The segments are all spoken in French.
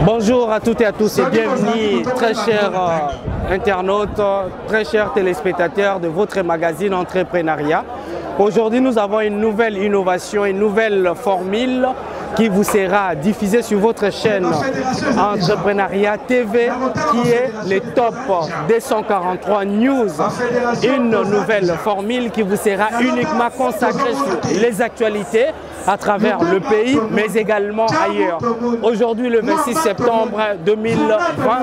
Bonjour à toutes et à tous et bienvenue, très chers internautes, très chers téléspectateurs de votre magazine Entrepreneuriat. Aujourd'hui, nous avons une nouvelle innovation, une nouvelle formule qui vous sera diffusée sur votre chaîne Entrepreneuriat TV, qui est le top 243 News. Une nouvelle formule qui vous sera uniquement consacrée sur les actualités à travers le pays, mais également ailleurs. Aujourd'hui, le 26 septembre 2020,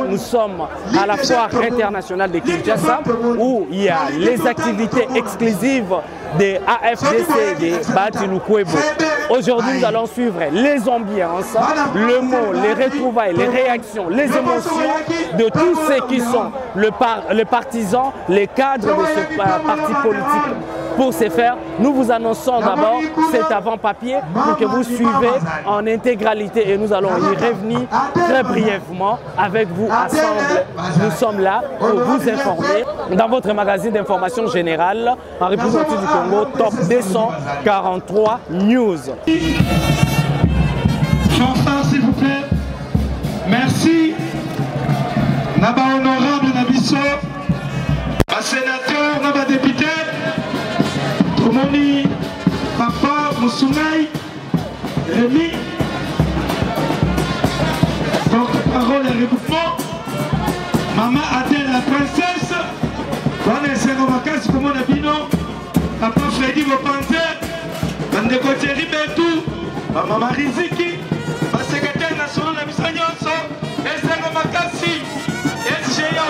nous sommes à la foire internationale de Kinshasa, où il y a les activités exclusives des AFDC, des Bahati Lukwebo. Aujourd'hui, nous allons suivre les ambiances, le mot, les retrouvailles, les réactions, les émotions de tous ceux qui sont les partisans, les cadres de ce parti politique. Pour ce faire, nous vous annonçons d'abord cet avant-papier pour que vous suivez en intégralité et nous allons y revenir très brièvement avec vous ensemble. Nous sommes là pour vous informer dans votre magazine d'information générale en République du Congo, top 243 News. Chanson, s'il vous plaît. Merci. Naba honorable Nabiso, un sénateur, Naba député. Moni, Papa, Moussoungaï, Rémi, porte-parole et regroupement, Maman Adèle la princesse, Vanessa Romakas, comme on a dit non, Papa Freddy Bopanzer, Bandeko Thierry Betou, Maman Riziki, ma secrétaire nationale de la Missanyoso, Esther Romakasi, SGA.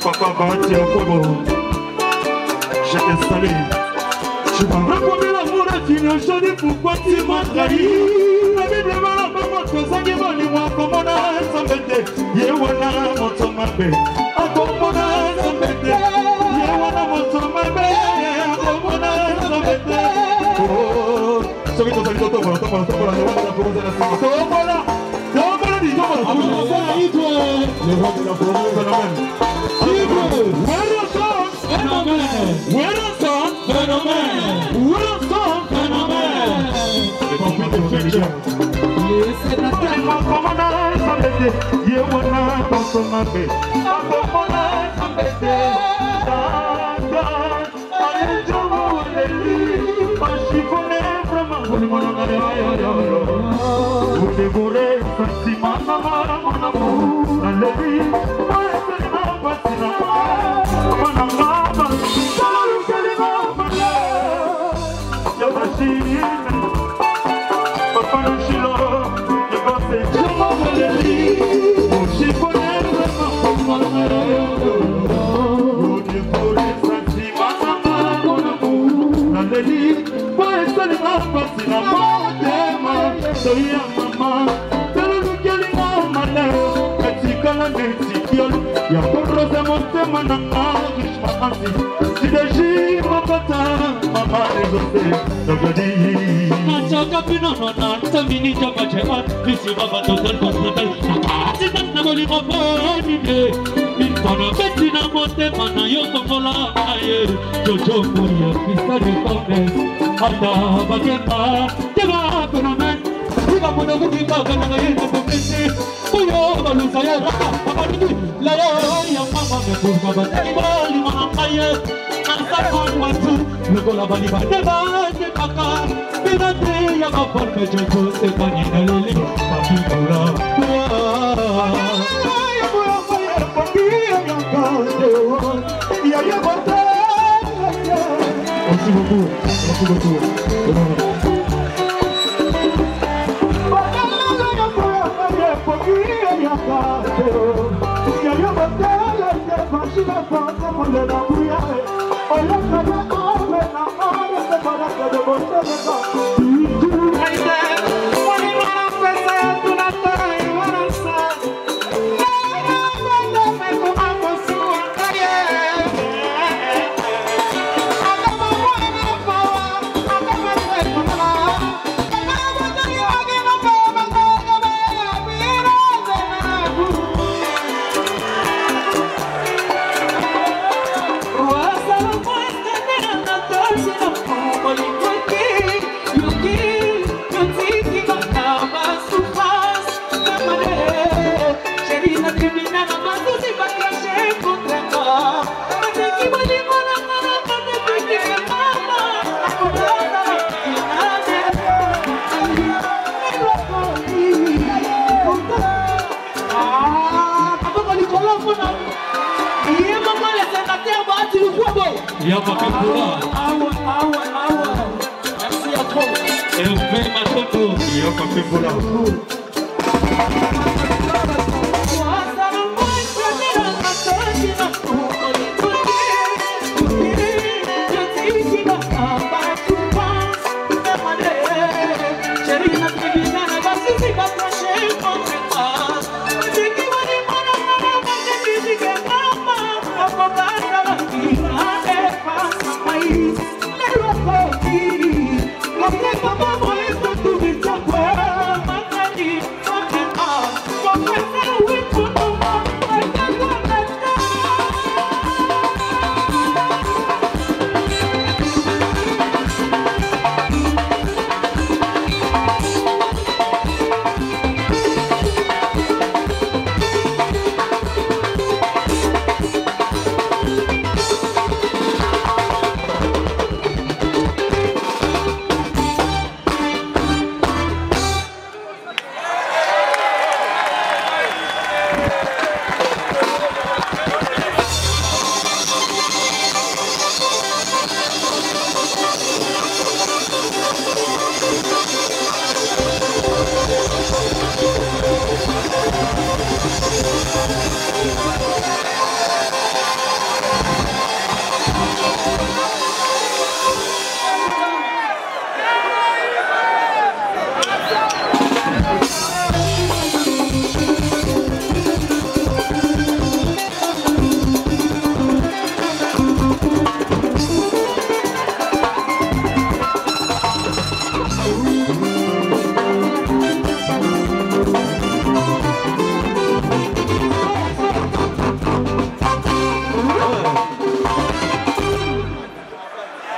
Papa Bati au Congo, je t'ai salé. Je m'en rappelle l'amour à fini, je dis pourquoi tu m'as trahi. La Bible m'a rappelé mon chose, ça qui m'a dit moi comment on a s'embêté. Yewana mon tomabé, à comment on a s'embêté. Yewana mon tomabé, à comment on a s'embêté. Oh, ce qui t'a dit, toi, voilà,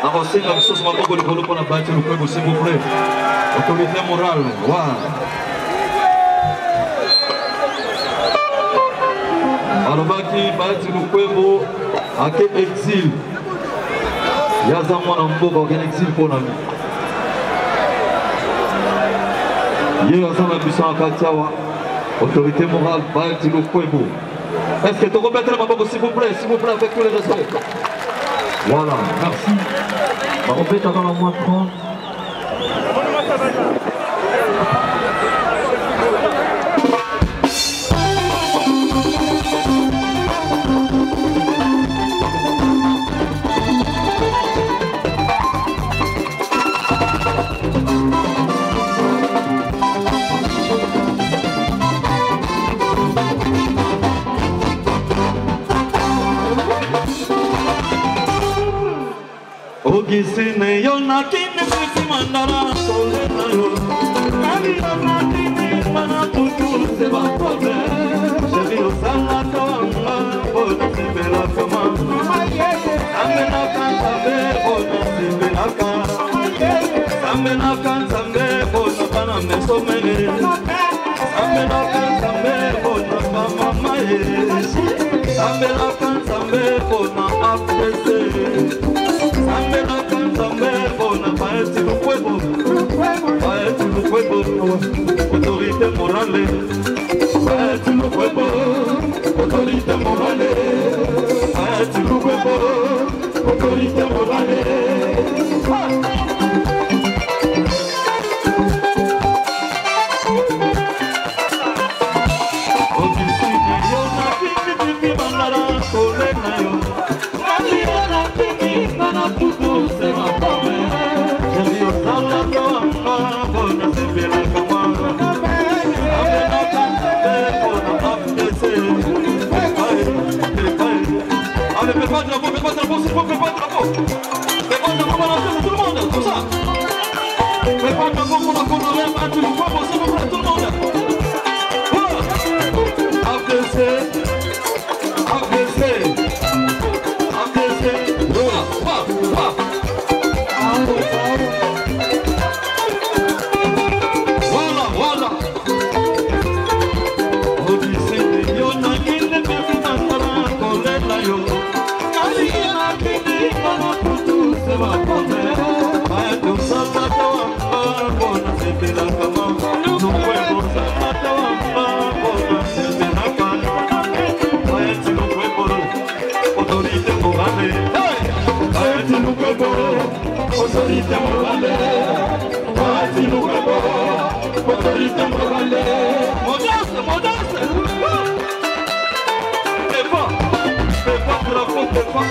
Nakosenga msoso maboko likolo mpona Bahati Lukwebo, s'il vous plaît. Autorité morale. Alobaki Bahati Lukwebo ake exil. Yaza mwana mboka oken exil mpona mi. Ye aza na biso na kati awa. Autorité morale Bahati Lukwebo. Est-ce que tu peux mettre ma maboko s'il vous plaît, avec tous les respects. Voilà, merci. On va remettre dans la moins 30. Ogisine yo nakine sisi mandara sole na yo Kali na nakine mana tutu se va pode Sheri yo sala toanga bona sibela kama Amena kansa be bona sibela kama Amena kansa be bona pana mesomene Amena kansa be bona mama maye Amena kansa be bona apese Amena kansa me bona Bahati Lukwebo, Bahati Lukwebo, autorité morale. Bahati Lukwebo, autorité morale. Bahati Lukwebo, autorité morale. Ogisine yo na kiki bandara sole na yo. Tudo se va a comer, el Dios habla toda bona se ve la cama. Amena cansa de bona apetece. Allez, fais pas de drapeau, s'il faut, fais pas de drapeau. Fais pas de drapeau pour la tête de tout le monde, tout ça. Fais pas de drapeau pour la condamnée, Bahati Lukwebo, s'il vous plaît, tout le monde. Apetece. Autorité morale, Bahati Lukwebo, autorité morale. Modeste. Fais pas pour la faute, fais pas.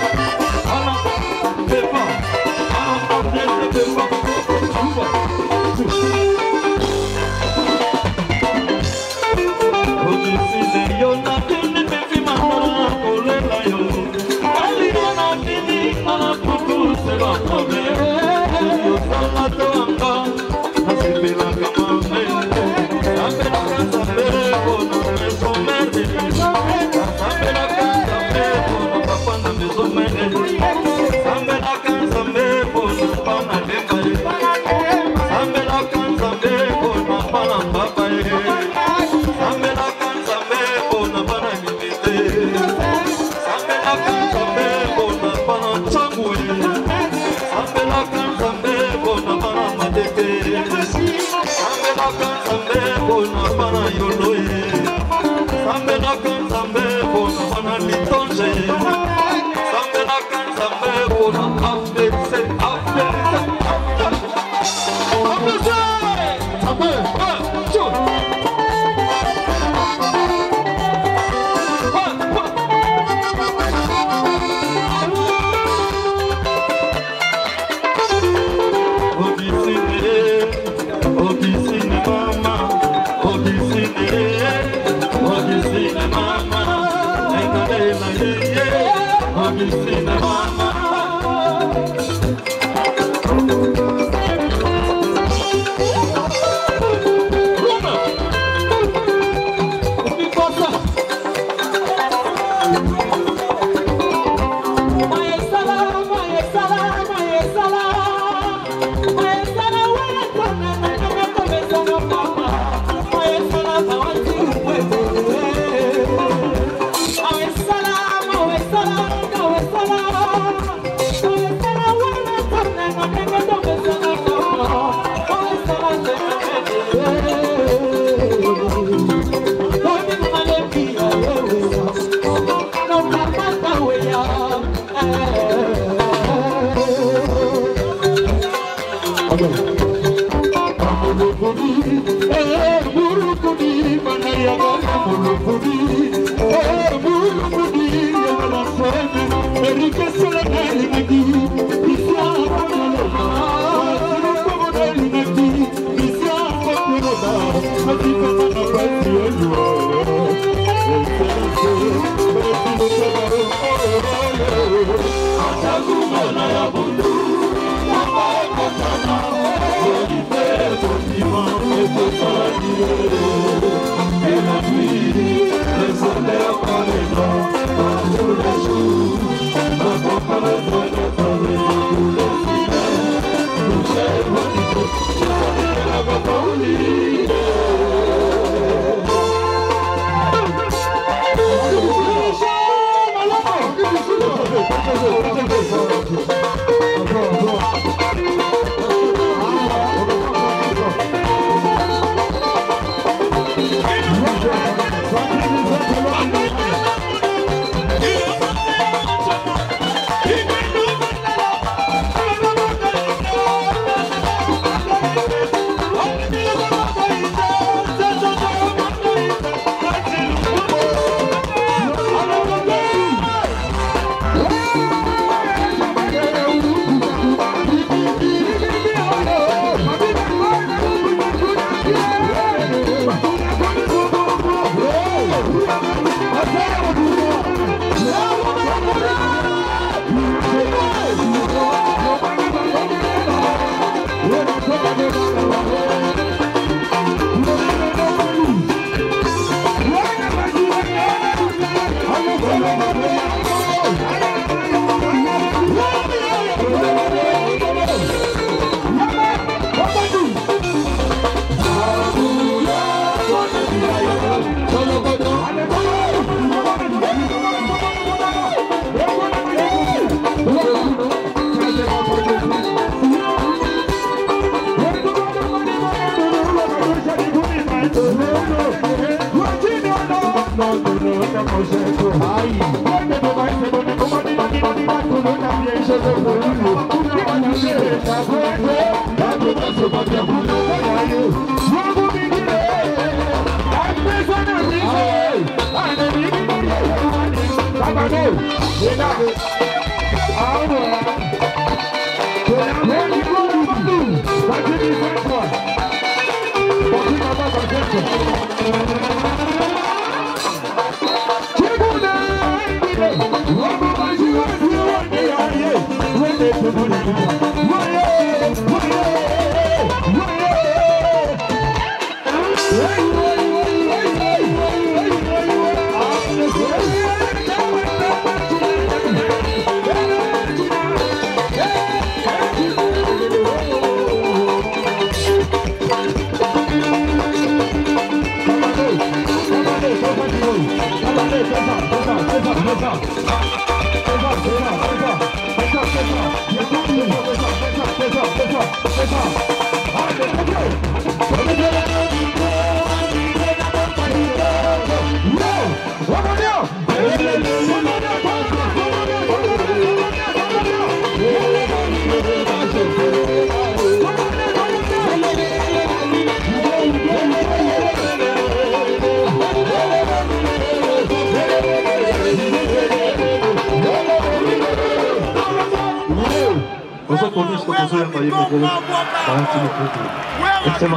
C'est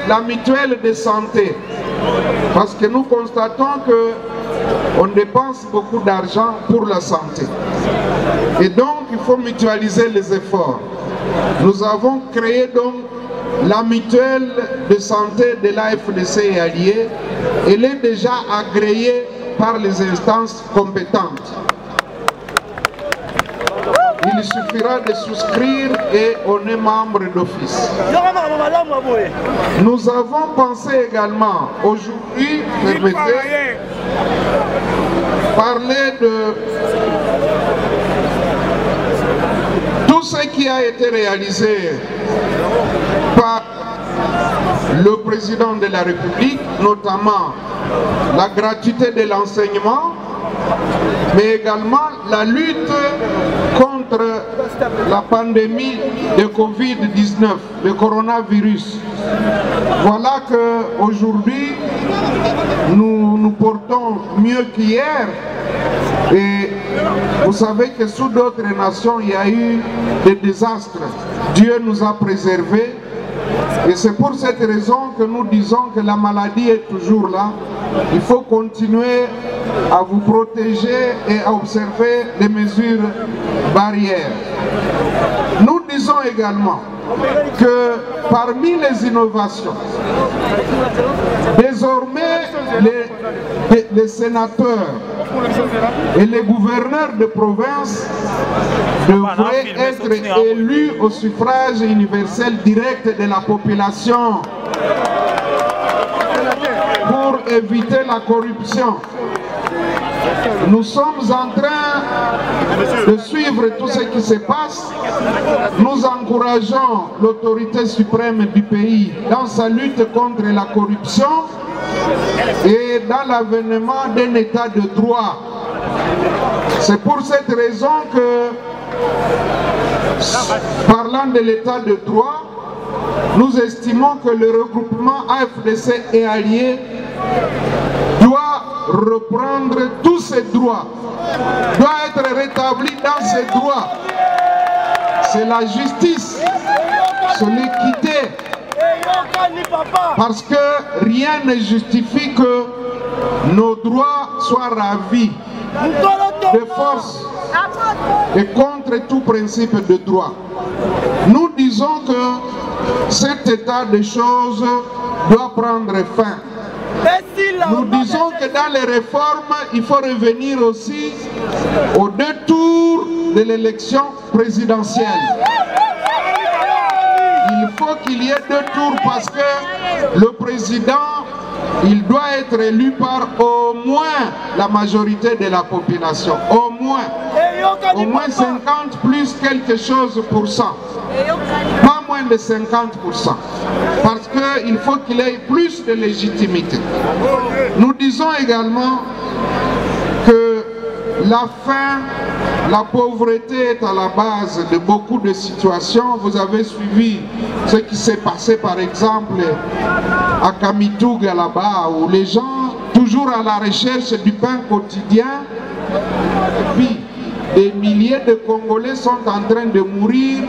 la mutuelle de santé, parce que nous constatons que on dépense beaucoup d'argent pour la santé et donc il faut mutualiser les efforts. Nous avons créé donc la mutuelle de santé de l'AFDC et alliés. Elle est déjà agréée par les instances compétentes. Il suffira de souscrire et on est membre d'office. Nous avons pensé également aujourd'hui, permettez, parler de tout ce qui a été réalisé par le président de la République, notamment la gratuité de l'enseignement, mais également la lutte contre la pandémie de Covid-19, le coronavirus. Voilà qu'aujourd'hui, nous nous portons mieux qu'hier. Et vous savez que sous d'autres nations, il y a eu des désastres. Dieu nous a préservés. Et c'est pour cette raison que nous disons que la maladie est toujours là. Il faut continuer à vous protéger et à observer les mesures barrières. Nous disons également que parmi les innovations, désormais les sénateurs et les gouverneurs de province devraient être élus au suffrage universel direct de la population pour éviter la corruption. Nous sommes en train de suivre tout ce qui se passe. Nous encourageons l'autorité suprême du pays dans sa lutte contre la corruption et dans l'avènement d'un état de droit. C'est pour cette raison que, parlant de l'état de droit, nous estimons que le regroupement AFDC et alliés doit reprendre tous ses droits, doit être rétabli dans ses droits. C'est la justice, c'est l'équité, parce que rien ne justifie que nos droits soient ravis de force et contre tout principe de droit. Nous disons que cet état de choses doit prendre fin. Nous disons que dans les réformes, il faut revenir aussi aux 2 tours de l'élection présidentielle. Il faut qu'il y ait 2 tours parce que le président, il doit être élu par au moins la majorité de la population. Au moins 50 plus quelque chose %. Pas moins de 50%. Parce qu'il faut qu'il ait plus de légitimité. Nous disons également que la faim, la pauvreté est à la base de beaucoup de situations. Vous avez suivi ce qui s'est passé par exemple à Kamituga là-bas, où les gens, toujours à la recherche du pain quotidien, et puis des milliers de Congolais sont en train de mourir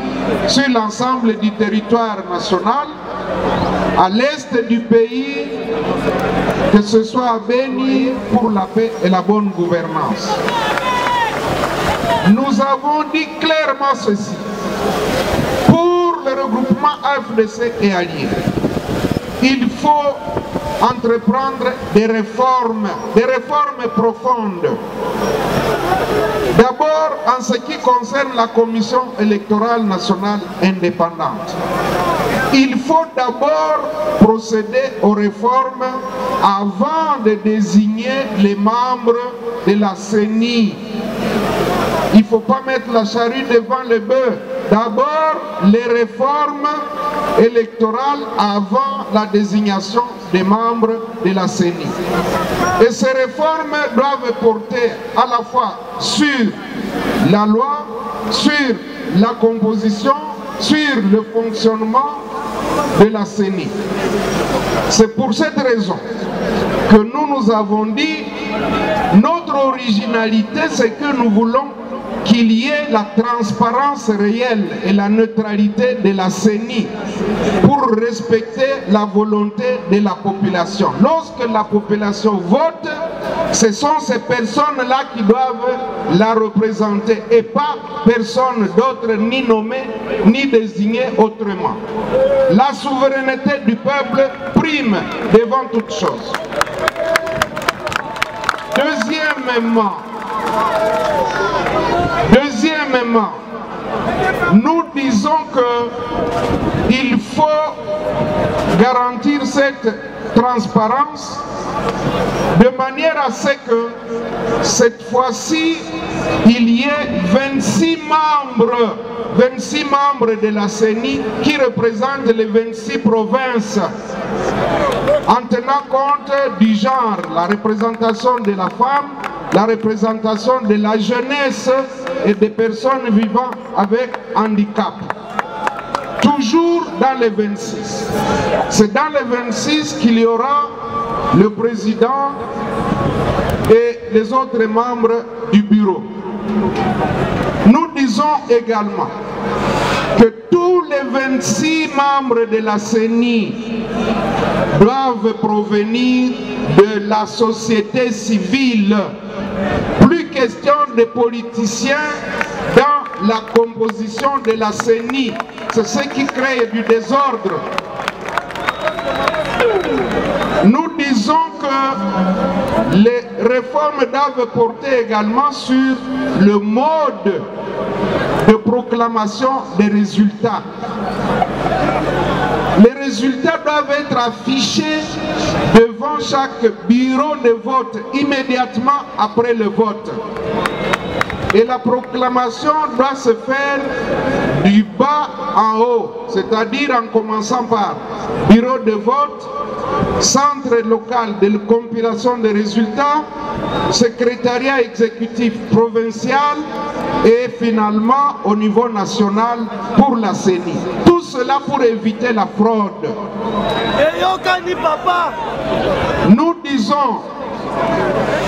sur l'ensemble du territoire national, à l'est du pays, que ce soit à Beni pour la paix et la bonne gouvernance. Nous avons dit clairement ceci. Pour le regroupement AFDC et alliés, il faut entreprendre des réformes profondes. D'abord, en ce qui concerne la Commission électorale nationale indépendante, il faut d'abord procéder aux réformes avant de désigner les membres de la CENI. Il ne faut pas mettre la charrue devant le bœuf. D'abord, les réformes électorales avant la désignation des membres de la CENI. Et ces réformes doivent porter à la fois sur la loi, sur la composition, sur le fonctionnement de la CENI. C'est pour cette raison que nous avons dit, notre originalité, c'est que nous voulons qu'il y ait la transparence réelle et la neutralité de la CENI pour respecter la volonté de la population. Lorsque la population vote, ce sont ces personnes-là qui doivent la représenter et pas personne d'autre ni nommée ni désignée autrement. La souveraineté du peuple prime devant toute chose. Deuxièmement, nous disons qu'il faut garantir cette transparence de manière à ce que cette fois-ci, il y ait 26 membres de la CENI qui représentent les 26 provinces, en tenant compte du genre, la représentation de la femme, la représentation de la jeunesse et des personnes vivant avec handicap. Toujours dans les 26. C'est dans les 26 qu'il y aura le président et les autres membres du bureau. Nous disons également que tous les 26 membres de la CENI doivent provenir de la société civile. Plus question de politiciens dans la composition de la CENI. C'est ce qui crée du désordre. Nous disons que les réformes doivent porter également sur le mode de proclamation des résultats. Les résultats doivent être affichés devant chaque bureau de vote immédiatement après le vote. Et la proclamation doit se faire du bas en haut, c'est-à-dire en commençant par bureau de vote, centre local de compilation des résultats, secrétariat exécutif provincial et finalement au niveau national pour la CENI. Tout cela pour éviter la fraude. Nous disons,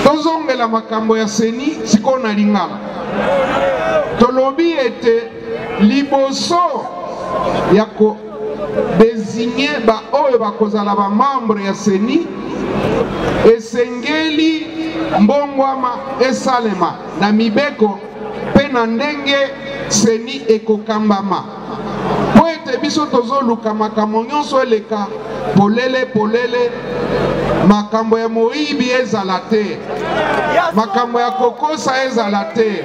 tozongela makambo ya CENI siko na lingala. Tolobi était liboso yako désigner ba oyo bakozala ba membre ya CENI esengeli mbongwama esalema na mibeko pe na ndenge CENI ekokambama po ete biso tozoluka makambo nyonso eleka polele makambo ya moyibi ezala te, makambo ya kokosa ezala te,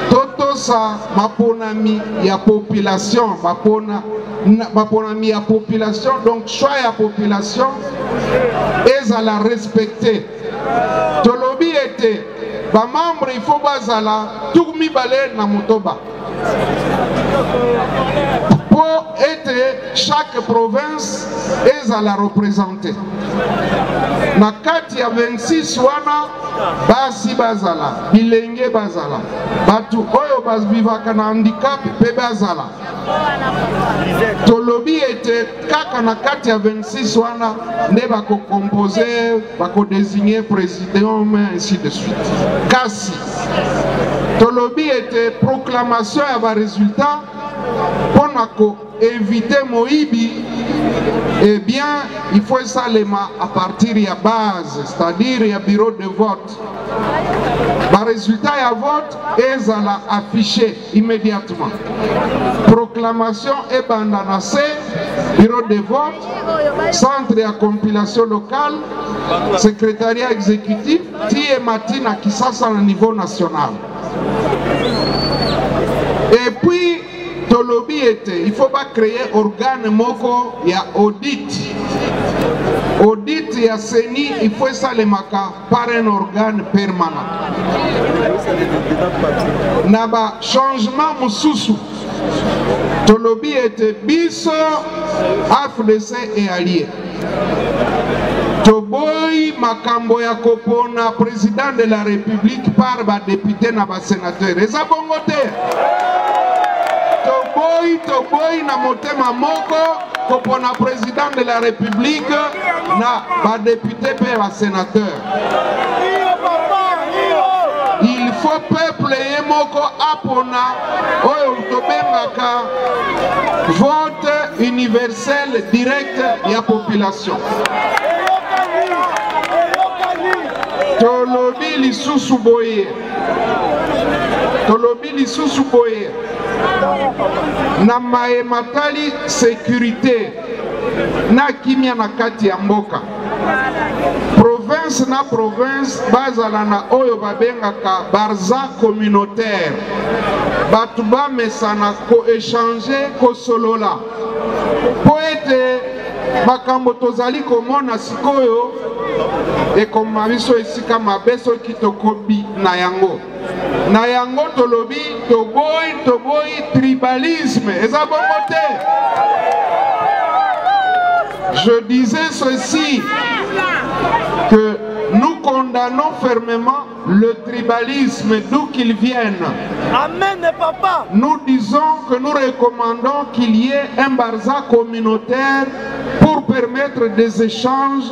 totosa maponami ya population, maponami ya population, donc choix ya population ezala respecté. Tolobi ete ba membre il faut bazala tout mibale na motoba pour être chaque province ezala représentée. Na kati ya 26 wana basi bazala, bilenge bazala, batu oyo bazvivaka na handicap pe bazala. Tolobi ete kaka na kati ya 26 wana nde bako composer, bako désigner président, ainsi de suite. Kasi tolobi ete proclamation ya ba résultat pour éviter moyibi, eh bien il faut salema à partir de la base, c'est-à-dire il y a bureau de vote. Le résultat ya vote est affiché immédiatement. Proclamation est bandanacée, bureau de vote, centre de compilation locale, secrétariat exécutif, qui est matin qui s'assent au niveau national. Et puis, tolobi était, il ne faut pas créer organe moko, il y a audit. Audit, il y a CENI, il faut ça les maka par un organe permanent. Naba changement mususu. Tolobi était biso, AFDC et alliés. Toboy makambo ya kopona président de la République par ba député na ba sénateur. Eza bongo te. Toboy na motema moko kopona président de la République na ba député pe ba sénateur. Il faut peuple ye moko apona oyo tobengaka vote universel direct ya population. Tolobi lisusu boye. Tolobi lisusu boye. Na matali sécurité na kimia na kati ya mboka. Province na province bazala na oyo babengaka barza communautaire. Batu ba mesana ko échanger ko solola. Poete makambo tozali komona sikoyo ekoma biso esika mabeso kitokobi na yango. Na yango tolobi toboy tribalisme. Eza bongo te. Je disais ceci, que nous condamnons fermement le tribalisme d'où qu'il vienne. Amen, papa. Nous disons que nous recommandons qu'il y ait un Barza communautaire pour permettre des échanges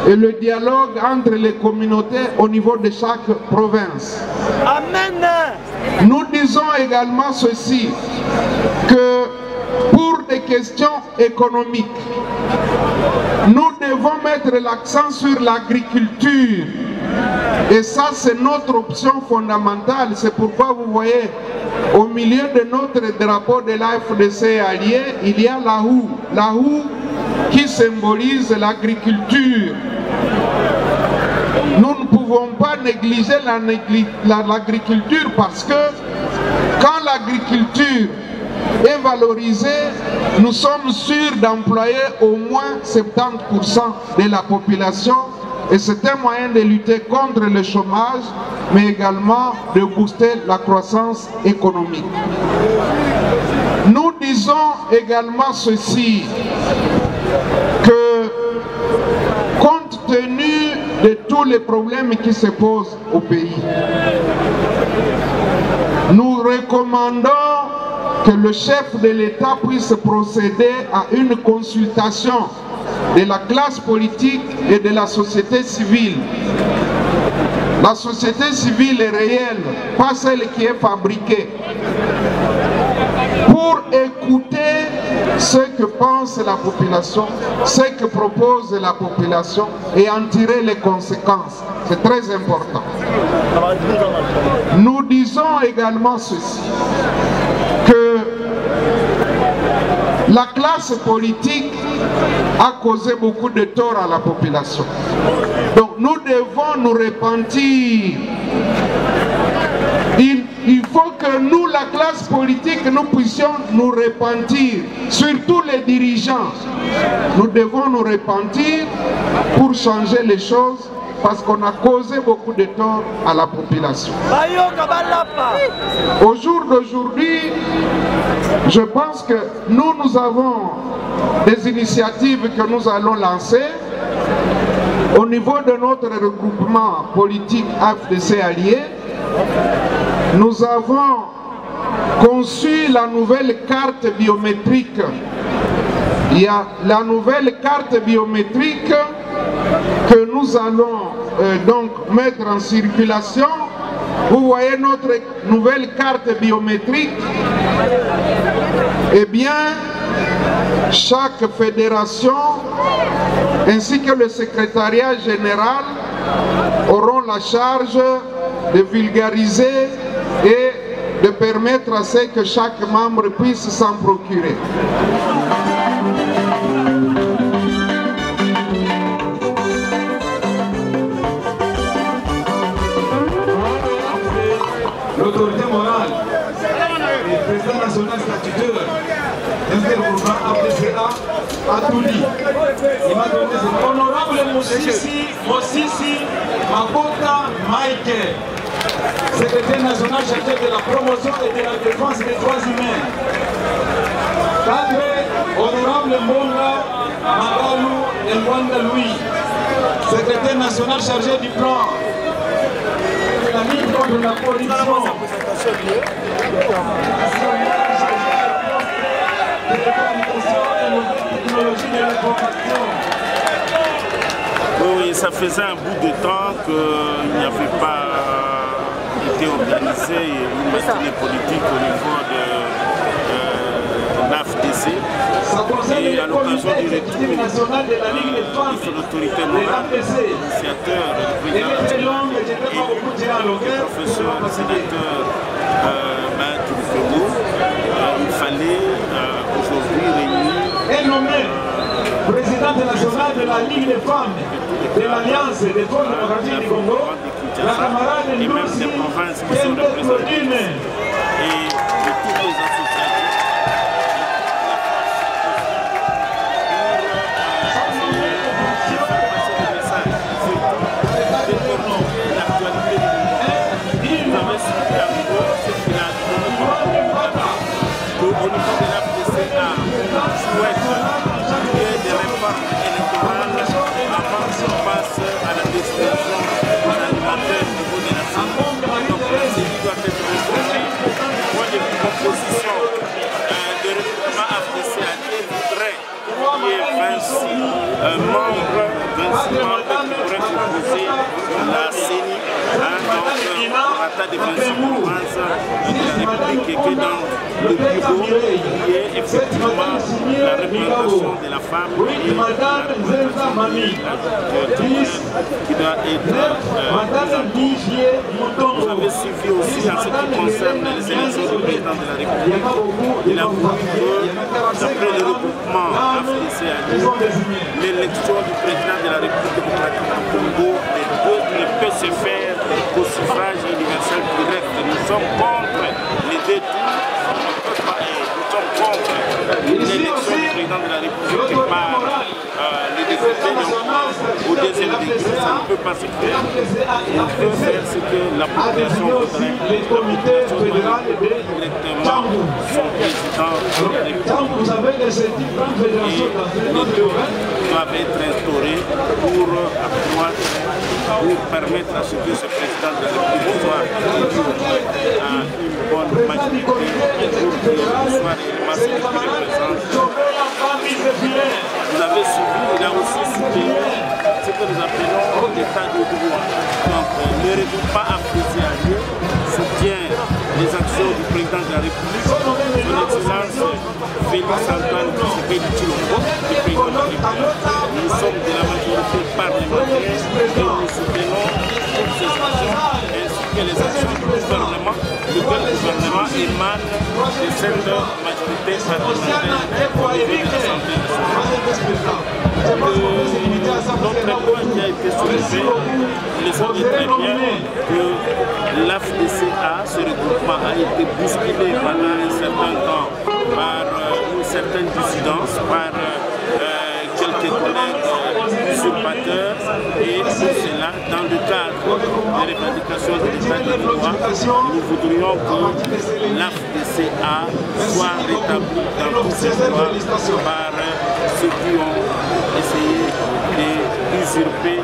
et le dialogue entre les communautés au niveau de chaque province. Amen. Nous disons également ceci, que pour des questions économiques, nous devons mettre l'accent sur l'agriculture. Et ça, c'est notre option fondamentale. C'est pourquoi vous voyez, au milieu de notre drapeau de l'AFDC allié, il y a la houe. La houe qui symbolise l'agriculture. Nous ne pouvons pas négliger l'agriculture parce que quand l'agriculture est valorisée, nous sommes sûrs d'employer au moins 70% de la population et c'est un moyen de lutter contre le chômage mais également de booster la croissance économique. Nous disons également ceci, que compte tenu de tous les problèmes qui se posent au pays, nous recommandons que le chef de l'État puisse procéder à une consultation de la classe politique et de la société civile. La société civile est réelle, pas celle qui est fabriquée. Pour écouter ce que pense la population, ce que propose la population et en tirer les conséquences. C'est très important. Nous disons également ceci, que la classe politique a causé beaucoup de tort à la population. Donc nous devons nous repentir. Il faut que nous, la classe politique, nous puissions nous repentir, surtout les dirigeants. Nous devons nous repentir pour changer les choses parce qu'on a causé beaucoup de tort à la population. Au jour d'aujourd'hui, je pense que nous avons des initiatives que nous allons lancer au niveau de notre regroupement politique AFDC allié. Nous avons conçu la nouvelle carte biométrique. Il y a la nouvelle carte biométrique que nous allons donc mettre en circulation. Vous voyez notre nouvelle carte biométrique. Eh bien, chaque fédération ainsi que le secrétariat général auront la charge de vulgariser et de permettre à ce que chaque membre puisse s'en procurer. L'autorité morale et le président national statutaire d'intergroupement AFDCA a tout dit. Il m'a donné cet honorable Mosisi Mabota Michael, secrétaire national chargé de la promotion et de la défense des droits humains. Cadre honorable Mbonga Magalu Mwanda Louis, secrétaire national chargé du plan de la lutte contre la corruption. Oui, ça faisait un bout de temps qu'il n'y avait pas été organisé une matinée politique au niveau de l'AFDC. Et à l'occasion du retour de l'autorité morale, l'initiateur, le président et le professeur, le sénateur Maître Fego, il fallait aujourd'hui réunir présidente nationale de la Ligue des femmes de l'Alliance des forces démocratiques du Congo, la camarade et même des provinces qui sont représentées et de toutes les associations. Électorale avant qu'on passe à la destination de 26 provinces de la République et que dans le bureau, il y ait effectivement la représentation de la femme et la représentation qui doit être Vous avez suivi aussi en ce qui concerne les élections du président de la République. Il a voulu que, d'après le regroupement AFDC à l'élection du président de la République démocratique du Congo ne peut se faire qu'au suffrage universel direct. Nous sommes contre les deux tours. Nous sommes contre l'élection du président de la République par les députés au deuxième degré. Ça ne peut pas se faire. On peut faire ce que la population voudrait. La population doit directement son président de la République. Et les deux doivent être instaurés pour accroître, pour permettre à ce que ce président de la République soit élu à une bonne majorité pour qu'il soit réellement ce qui représente. Vous avez suivi, il a aussi soutenu ce que nous appelons l'état de droit. Donc le regroupement AFDC soutient les actions du président de la République, son Excellence Félix Antoine Tshisekedi Tshilombo, le président de la République. Nous sommes de la majorité parlementaire et nous soutenons toutes ces actions ainsi que les actions du gouvernement. Le gouvernement émane de cette majorité parlementaire au niveau de l'Assemblée nationale. Notre point qui a été soulevé, vous le savez très bien que l'AFDCA, ce regroupement, a été bousculé pendant un certain temps par une certaine dissidence, par quelques collègues usurpateurs, et pour cela, dans le cadre des revendications de l'état de droit, nous voudrions que l'AFDCA soit rétablie dans tous ses droits par ceux qui ont essayé d'usurper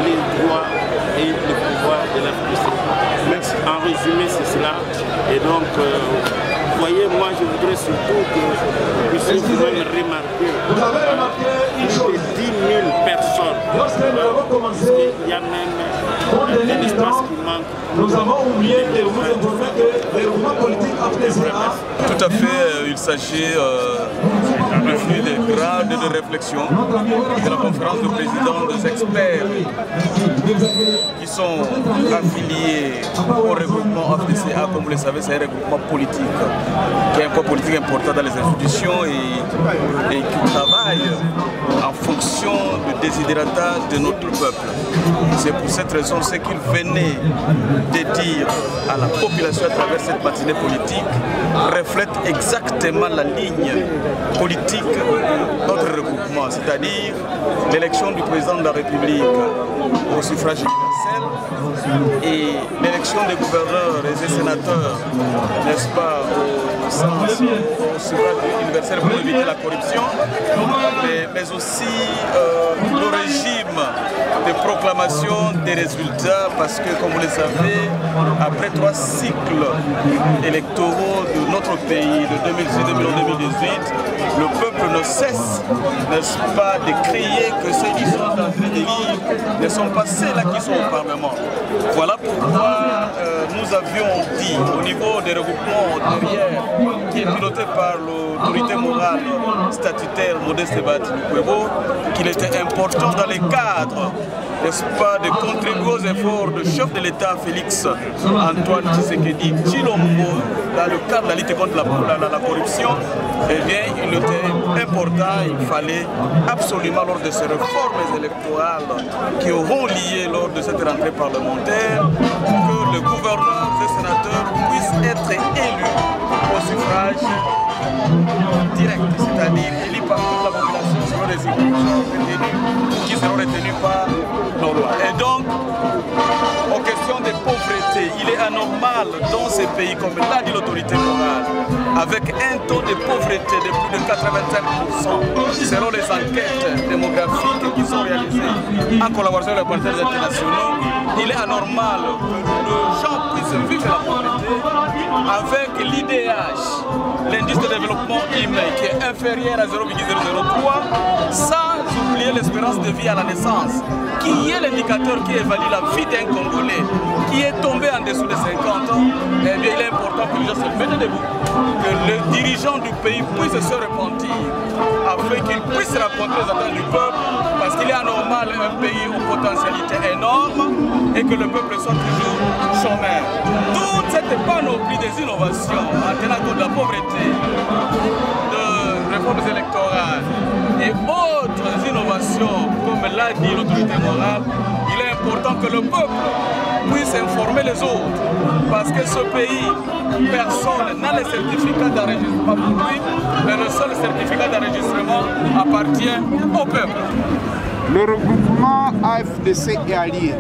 les droits et le pouvoir de l'AFDCA. En résumé, c'est cela. Et donc, vous voyez, moi je voudrais surtout que vous puissiez vous-même remarquer plus de 10 000 personnes. Il y a même un espace qui manque. Nous avons oublié de vous informer que les mouvements politiques AFDCA. Tout à fait, il s'agit du fruit des grades de réflexion de la conférence de présidents des experts qui sont affiliés au regroupement AFDCA. Comme vous le savez, c'est un regroupement politique qui a un poids politique important dans les institutions et qui travaille en fonction du désidérata de notre peuple. C'est pour cette raison ce qu'il venait de dire à la population à travers cette matinée politique reflète exactement la ligne politique de notre regroupement, c'est-à-dire l'élection du président de la République au suffrage universel et l'élection des gouverneurs et des sénateurs, n'est-ce pas, au suffrage universel pour éviter la corruption, mais aussi le régime de proclamation des résultats, parce que, comme vous le savez, après 3 cycles électoraux de notre pays, de 2006, 2018, le peuple ne cesse, n'est-ce pas, de crier que ceux qui sont en train d'élire ne sont pas ceux-là qui sont au Parlement. Voilà pourquoi nous avions dit au niveau des regroupements derrière, qui est piloté par l'autorité morale statutaire Modeste Baati-Lukwebo, qu'il était important dans les cadres, n'est-ce pas, de contribuer aux efforts du chef de l'État Félix Antoine Tshisekedi Tshilombo dans le cadre de la lutte contre la corruption. Eh bien, il était important, il fallait absolument lors de ces réformes électorales qui auront lié lors de cette rentrée parlementaire que le gouverneur et les sénateurs puissent être élus au suffrage direct, c'est-à-dire élus par toute la population selon les institutions qui seront retenues par nos lois. Et donc, en question de pauvreté, il est anormal dans ces pays, comme l'a dit l'autorité morale, avec un taux de pauvreté de plus de 85% selon les enquêtes démographiques qui sont réalisées en collaboration avec les partenaires internationaux, il est anormal que les gens puissent vivre la pauvreté avec l'IDH, l'indice de développement humain, qui est inférieur à 0,003, sans oublier l'espérance de vie à la naissance, qui est l'indicateur qui évalue la vie d'un Congolais, qui est tombé en dessous de 50 intelligents se mettent debout, que les dirigeants du pays puissent se repentir, afin qu'ils puissent raconter les attentes du peuple, parce qu'il est anormal un pays aux potentialités énormes et que le peuple soit toujours chômeur. Toute cette panoplie des innovations en tenant compte de la pauvreté, de réformes électorales et autres innovations, comme l'a dit l'autorité morale, il est important que le peuple puisse informer les autres, parce que ce pays, personne n'a les certificats d'enregistrement pour lui, mais le seul certificat d'enregistrement appartient au peuple. Le regroupement AFDC et Alliés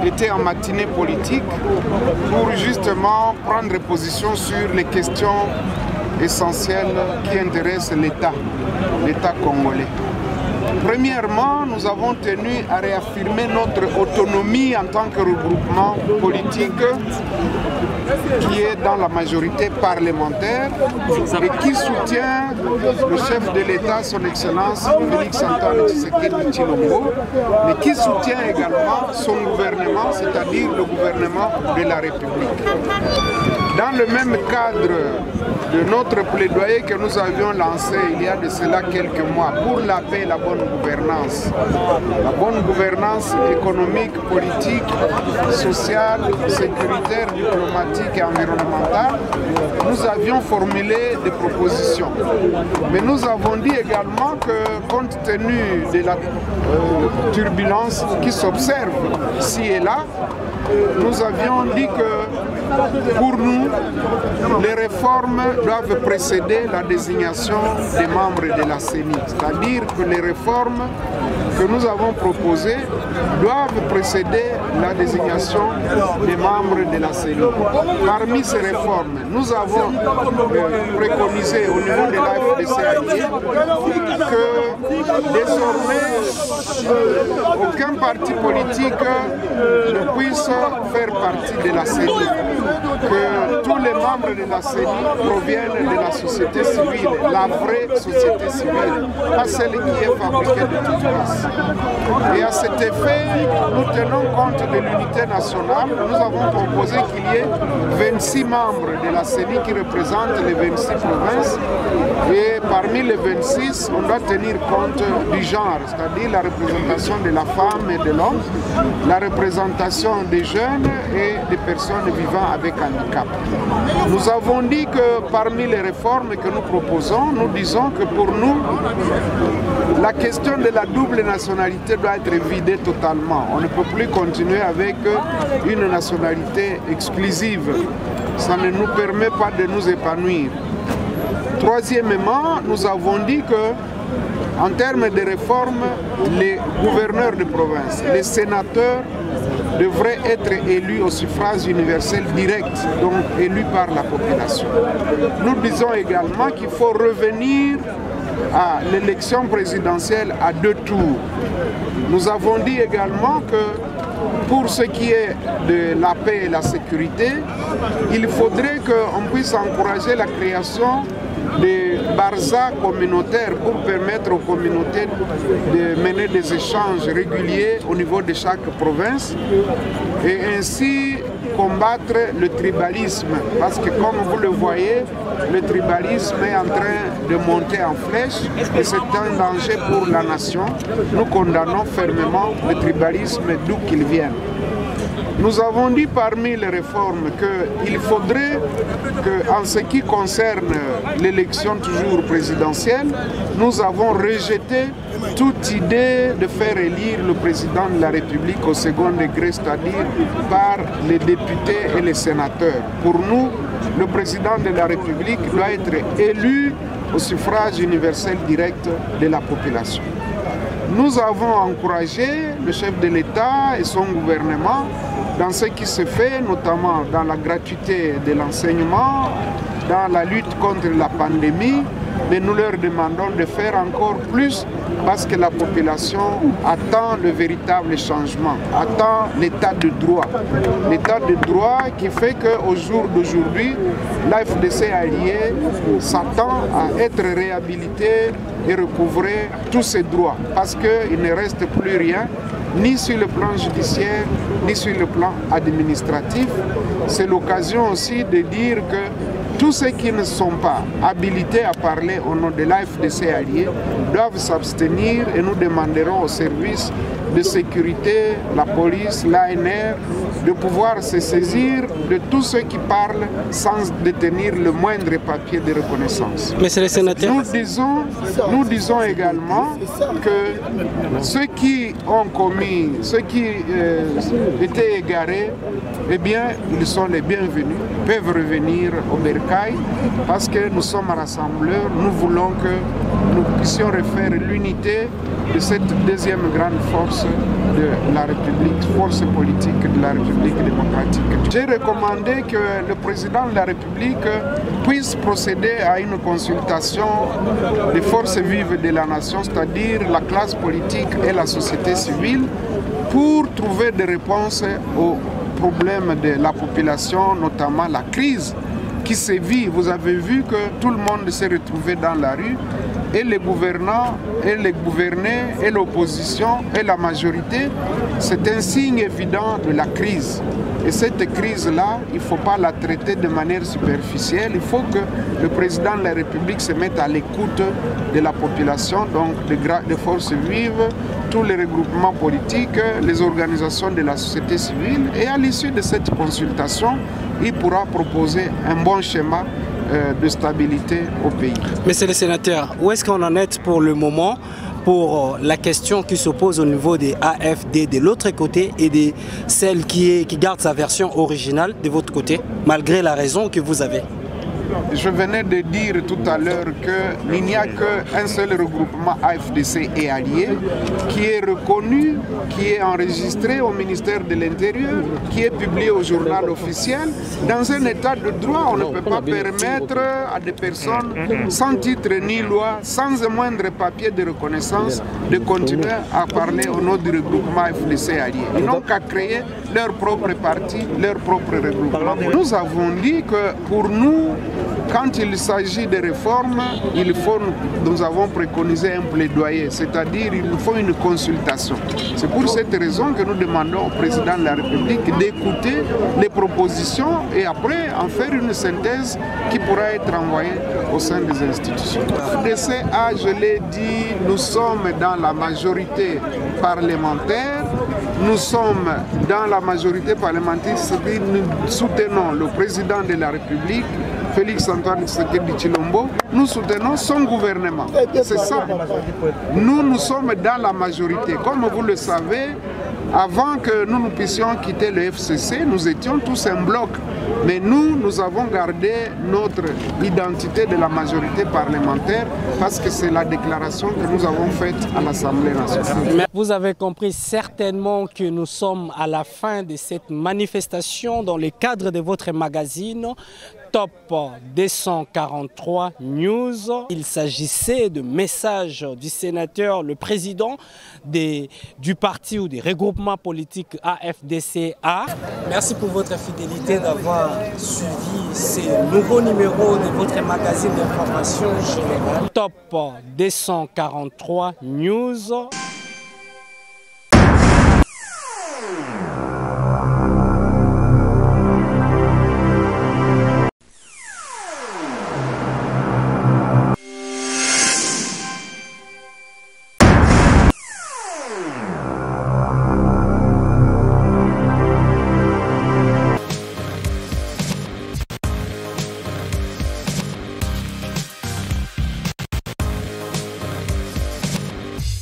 était en matinée politique pour justement prendre position sur les questions essentielles qui intéressent l'État congolais. Premièrement, nous avons tenu à réaffirmer notre autonomie en tant que regroupement politique qui est dans la majorité parlementaire et qui soutient le chef de l'État, son Excellence Félix Antoine Tshisekedi Tshilombo, mais qui soutient également son gouvernement, c'est-à-dire le gouvernement de la République. Dans le même cadre de notre plaidoyer que nous avions lancé il y a de cela quelques mois pour la paix et la bonne gouvernance économique, politique, sociale, sécuritaire, diplomatique et environnementale, nous avions formulé des propositions. Mais nous avons dit également que compte tenu de la turbulence qui s'observe ici et là, nous avions dit que pour nous, les réformes doivent précéder la désignation des membres de la CENI. C'est-à-dire que les réformes que nous avons proposées doivent précéder la désignation des membres de la CENI. Parmi ces réformes, nous avons préconisé au niveau de l'AFDC que désormais aucun parti politique ne puisse faire partie de la CENI, que tous les membres de la CENI proviennent de la société civile, la vraie société civile, pas celle qui est fabriquée de toutes pièces. Et à cet effet, nous tenons compte de l'unité nationale. Nous avons proposé qu'il y ait 26 membres de la CENI qui représentent les 26 provinces. Et parmi les 26, on doit tenir compte du genre, c'est-à-dire la représentation de la femme et de l'homme, la représentation des jeunes et des personnes vivant avec handicap. Nous avons dit que parmi les réformes que nous proposons, nous disons que pour nous, la question de la double nationalité doit être vidée totalement. On ne peut plus continuer avec une nationalité exclusive. Ça ne nous permet pas de nous épanouir. Troisièmement, nous avons dit que, en termes de réforme, les gouverneurs de province, les sénateurs devraient être élus au suffrage universel direct, donc élus par la population. Nous disons également qu'il faut revenir à l'élection présidentielle à 2 tours. Nous avons dit également que pour ce qui est de la paix et la sécurité, il faudrait qu'on puisse encourager la création des barzas communautaires pour permettre aux communautés de mener des échanges réguliers au niveau de chaque province et ainsi combattre le tribalisme. Parce que comme vous le voyez, le tribalisme est en train de monter en flèche et c'est un danger pour la nation. Nous condamnons fermement le tribalisme d'où qu'il vienne. Nous avons dit parmi les réformes qu'il faudrait qu'en ce qui concerne l'élection toujours présidentielle, nous avons rejeté toute idée de faire élire le président de la République au second degré, c'est-à-dire par les députés et les sénateurs. Pour nous, le président de la République doit être élu au suffrage universel direct de la population. Nous avons encouragé le chef de l'État et son gouvernement dans ce qui se fait, notamment dans la gratuité de l'enseignement, dans la lutte contre la pandémie, mais nous leur demandons de faire encore plus parce que la population attend le véritable changement, attend l'état de droit. L'état de droit qui fait qu'au jour d'aujourd'hui, l'AFDC allié s'attend à être réhabilité et recouvrer tous ses droits parce qu'il ne reste plus rien ni sur le plan judiciaire, ni sur le plan administratif. C'est l'occasion aussi de dire que tous ceux qui ne sont pas habilités à parler au nom de l'AFDC allié doivent s'abstenir et nous demanderons aux services de sécurité, la police, l'ANR, de pouvoir se saisir de tous ceux qui parlent sans détenir le moindre papier de reconnaissance. Monsieur le sénateur, nous disons également que ceux qui ont commis, ceux qui étaient égarés, eh bien, ils sont les bienvenus, peuvent revenir au bercail parce que nous sommes rassembleurs, nous voulons que nous puissions refaire l'unité de cette deuxième grande force de la République, force politique de la République démocratique. J'ai recommandé que le président de la République puisse procéder à une consultation des forces vives de la nation, c'est-à-dire la classe politique et la société civile, pour trouver des réponses aux problèmes de la population, notamment la crise qui sévit. Vous avez vu que tout le monde s'est retrouvé dans la rue, et les gouvernants, et les gouvernés, et l'opposition, et la majorité. C'est un signe évident de la crise. Et cette crise-là, il ne faut pas la traiter de manière superficielle. Il faut que le président de la République se mette à l'écoute de la population, donc des forces vives, tous les regroupements politiques, les organisations de la société civile. Et à l'issue de cette consultation, il pourra proposer un bon schéma de stabilité au pays. Monsieur le sénateur, où est-ce qu'on en est pour le moment pour la question qui s'oppose au niveau des AFD de l'autre côté et de celle qui garde sa version originale de votre côté, malgré la raison que vous avez? Je venais de dire tout à l'heure qu'il n'y a qu'un seul regroupement AFDC et alliés qui est reconnu, qui est enregistré au ministère de l'Intérieur, qui est publié au journal officiel. Dans un état de droit, on ne peut pas permettre à des personnes sans titre ni loi, sans un moindre papier de reconnaissance, de continuer à parler au nom du regroupement AFDC et alliés. Ils n'ont qu'à créer leur propre parti, leur propre regroupement. Nous avons dit que pour nous, quand il s'agit de réformes, nous avons préconisé un plaidoyer, c'est-à-dire il faut une consultation. C'est pour cette raison que nous demandons au président de la République d'écouter les propositions et après en faire une synthèse qui pourra être envoyée au sein des institutions. FDCA, je l'ai dit, nous sommes dans la majorité parlementaire. Nous sommes dans la majorité parlementaire, c'est-à-dire nous soutenons le président de la République, Félix Antoine Tshisekedi Tshilombo, nous soutenons son gouvernement. C'est ça. Nous sommes dans la majorité. Comme vous le savez, avant que nous puissions quitter le FCC, nous étions tous un bloc. Mais nous avons gardé notre identité de la majorité parlementaire parce que c'est la déclaration que nous avons faite à l'Assemblée nationale. Vous avez compris certainement que nous sommes à la fin de cette manifestation dans le cadre de votre magazine Top 243 News. Il s'agissait de messages du sénateur, le président du parti ou des regroupements politiques AFDCA. Merci pour votre fidélité d'avoir suivi ces nouveaux numéros de votre magazine d'information générale Top 243 News.